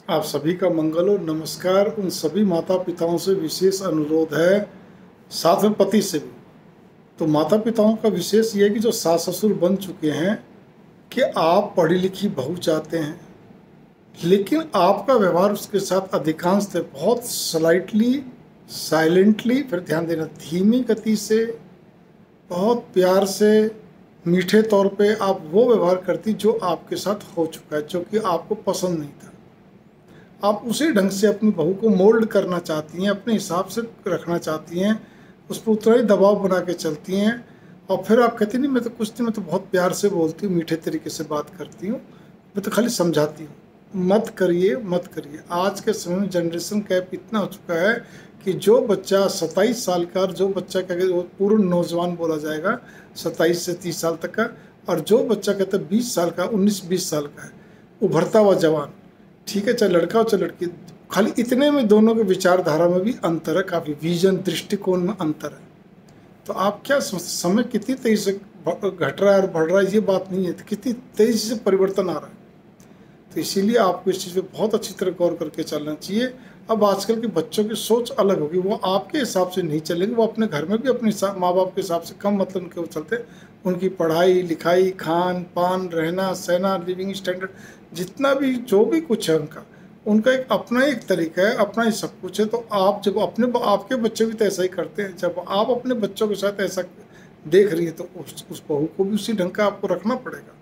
आप सभी का मंगल हो। नमस्कार। उन सभी माता पिताओं से विशेष अनुरोध है, साथ में पति से भी। तो माता पिताओं का विशेष ये है कि जो सास ससुर बन चुके हैं कि आप पढ़ी लिखी बहू चाहते हैं, लेकिन आपका व्यवहार उसके साथ अधिकांशतः बहुत स्लाइटली साइलेंटली, फिर ध्यान देना, धीमी गति से, बहुत प्यार से, मीठे तौर पे आप वो व्यवहार करती जो आपके साथ हो चुका है, जो कि आपको पसंद नहीं था। आप उसी ढंग से अपनी बहू को मोल्ड करना चाहती हैं, अपने हिसाब से रखना चाहती हैं, उस पर उतना ही दबाव बना के चलती हैं। और फिर आप कहती नहीं, मैं तो कुछ नहीं, मैं तो बहुत प्यार से बोलती हूँ, मीठे तरीके से बात करती हूँ, मैं तो खाली समझाती हूँ। मत करिए, मत करिए। आज के समय में जनरेशन गैप इतना हो चुका है कि जो बच्चा 27 साल का, और जो बच्चा क्या कहते, वो पूर्ण नौजवान बोला जाएगा 27 से 30 साल तक का, और जो बच्चा कहते हैं 20 साल का, 19-20 साल का है, उभरता हुआ जवान, ठीक है, चाहे लड़का हो चाहे लड़की, खाली इतने में दोनों के विचारधारा में भी अंतर है, काफ़ी विजन, दृष्टिकोण में अंतर है। तो आप क्या समय कितनी तेजी से घट रहा है और बढ़ रहा है, ये बात नहीं है, तो कितनी तेजी से परिवर्तन आ रहा है। तो इसीलिए आपको इस चीज़ पे बहुत अच्छी तरह गौर करके चलना चाहिए। अब आजकल के बच्चों की सोच अलग होगी, वो आपके हिसाब से नहीं चलेंगे, वो अपने घर में भी अपने माँ बाप के हिसाब से कम मतलब उनके वो चलते हैं। उनकी पढ़ाई लिखाई, खान पान, रहना सहना, लिविंग स्टैंडर्ड, जितना भी जो भी कुछ है उनका एक अपना एक तरीका है, अपना ही सब कुछ है। तो आप जब आपके बच्चे भी तो ऐसा ही करते हैं, जब आप अपने बच्चों के साथ ऐसा देख रही है तो उस बहू को भी उसी ढंग का आपको रखना पड़ेगा।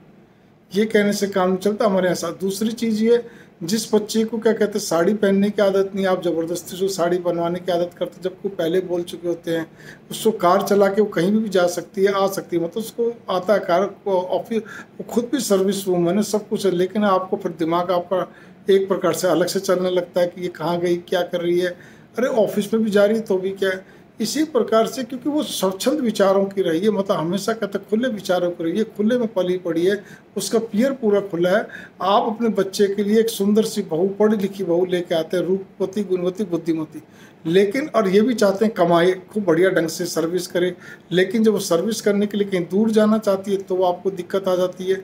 ये कहने से काम नहीं चलता हमारे यहाँ साथ। दूसरी चीज़ ये, जिस बच्चे को क्या कहते हैं साड़ी पहनने की आदत नहीं, आप ज़बरदस्ती से साड़ी बनवाने की आदत करते, जबकि पहले बोल चुके होते हैं उसको कार चला के वो कहीं भी जा सकती है, आ सकती है, मतलब उसको आता है कार को, ऑफिस, वो खुद भी सर्विस वूमन है, सब कुछ है, लेकिन आपको फिर दिमाग आपका एक प्रकार से अलग से चलने लगता है कि ये कहाँ गई, क्या कर रही है, अरे ऑफिस में भी जा रही है तो भी क्या है। इसी प्रकार से, क्योंकि वो स्वच्छंद विचारों की रही है, मतलब हमेशा कहते खुले विचारों की रही है, खुले में पली पड़ी है, उसका पियर पूरा खुला है। आप अपने बच्चे के लिए एक सुंदर सी बहू, पढ़ी लिखी बहू लेके आते हैं, रूपवती, गुणवती, बुद्धिमती, लेकिन और ये भी चाहते हैं कमाए, खूब बढ़िया ढंग से सर्विस करे, लेकिन जब वो सर्विस करने के लिए कहीं दूर जाना चाहती है तो वो आपको दिक्कत आ जाती है।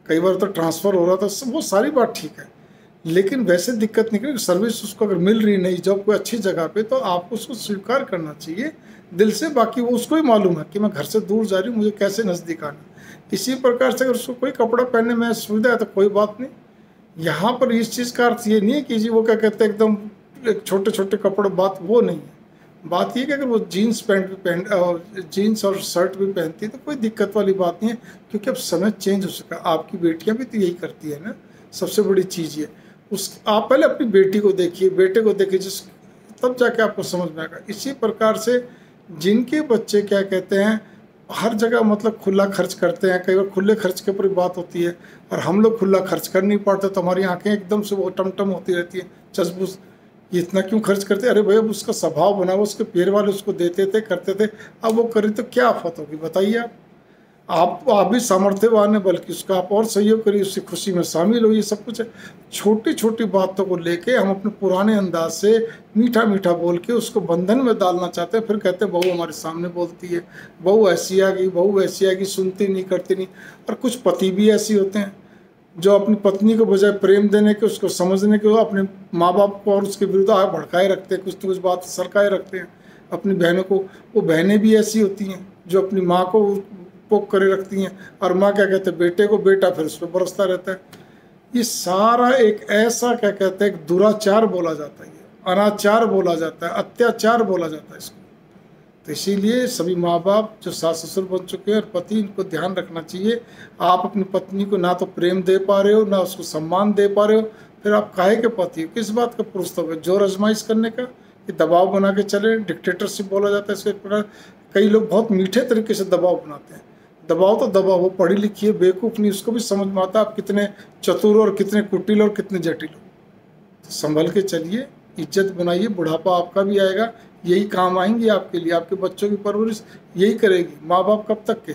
कई बार तो ट्रांसफ़र हो रहा था, वो सारी बात ठीक है, लेकिन वैसे दिक्कत नहीं करेगी। सर्विस उसको अगर मिल रही नहीं जॉब कोई अच्छी जगह पे, तो आपको उसको स्वीकार करना चाहिए दिल से। बाकी वो उसको ही मालूम है कि मैं घर से दूर जा रही हूँ, मुझे कैसे नज़दीक आना। इसी प्रकार से अगर उसको कोई कपड़ा पहनने में सुविधा है तो कोई बात नहीं। यहाँ पर इस चीज़ का अर्थ ये नहीं है कि जी वो क्या कहते हैं एकदम छोटे छोटे कपड़े, बात वो नहीं है। बात ये कि अगर वो जीन्स पैंट भी पहन, जीन्स और शर्ट भी पहनती है तो कोई दिक्कत वाली बात नहीं है, क्योंकि अब समय चेंज हो चुका है। आपकी बेटियाँ भी तो यही करती है ना, सबसे बड़ी चीज़ ये। आप पहले अपनी बेटी को देखिए, बेटे को देखिए, तब जाके आपको समझ में आएगा। इसी प्रकार से जिनके बच्चे क्या कहते हैं हर जगह मतलब खुला खर्च करते हैं, कई बार खुले खर्च के ऊपर बात होती है, और हम लोग खुला खर्च कर नहीं पाते, तो हमारी आंखें एकदम से वो टमटम होती रहती है, चसबुस, ये इतना क्यों खर्च करते। अरे भैया, उसका स्वभाव बना हुआ, उसके पैर वाले उसको देते थे, करते थे, अब वो करे तो क्या आफत होगी बताइए आप भी सामर्थ्यवान है, बल्कि उसका आप और सहयोग करिए, उसकी खुशी में शामिल होइए, सब कुछ है। छोटी छोटी बातों को लेके हम अपने पुराने अंदाज से मीठा मीठा बोल के उसको बंधन में डालना चाहते हैं, फिर कहते हैं बहू हमारे सामने बोलती है, बहू ऐसी आ गई, बहू वैसी आ गई, सुनती नहीं, करती नहीं। और कुछ पति भी ऐसे होते हैं जो अपनी पत्नी को बजाय प्रेम देने के, उसको समझने के, अपने माँ बाप को और उसके विरुद्ध भड़काए रखते हैं, कुछ तो कुछ बात सरकाए रखते हैं अपनी बहनों को। वो बहनें भी ऐसी होती हैं जो अपनी माँ को पोक करे रखती हैं, और माँ क्या कहते हैं बेटे को, बेटा फिर उस पर बरसता रहता है। ये सारा एक ऐसा क्या कहते हैं, एक दुराचार बोला जाता है, अनाचार बोला जाता है, अत्याचार बोला जाता है इसको। तो इसीलिए सभी माँ बाप जो सास ससुर बन चुके हैं और पति, इनको ध्यान रखना चाहिए। आप अपनी पत्नी को ना तो प्रेम दे पा रहे हो, ना उसको सम्मान दे पा रहे हो, फिर आप काहे के पति हो, किस बात का पुरुष हो, जोर आजमाइश करने का, कि दबाव बना के चले, डिक्टेटरशिप बोला जाता है इसको एक प्रकार। कई लोग बहुत मीठे तरीके से दबाव बनाते हैं, दबाव तो दबाव, वो पढ़ी लिखी है, बेवकूफ़ नहीं, उसको भी समझ में आता आप कितने चतुर और कितने कुटिल और कितने जटिल हो। तो संभल के चलिए, इज्जत बनाइए, बुढ़ापा आपका भी आएगा, यही काम आएंगी आपके लिए, आपके बच्चों की परवरिश यही करेगी। माँ बाप कब तक के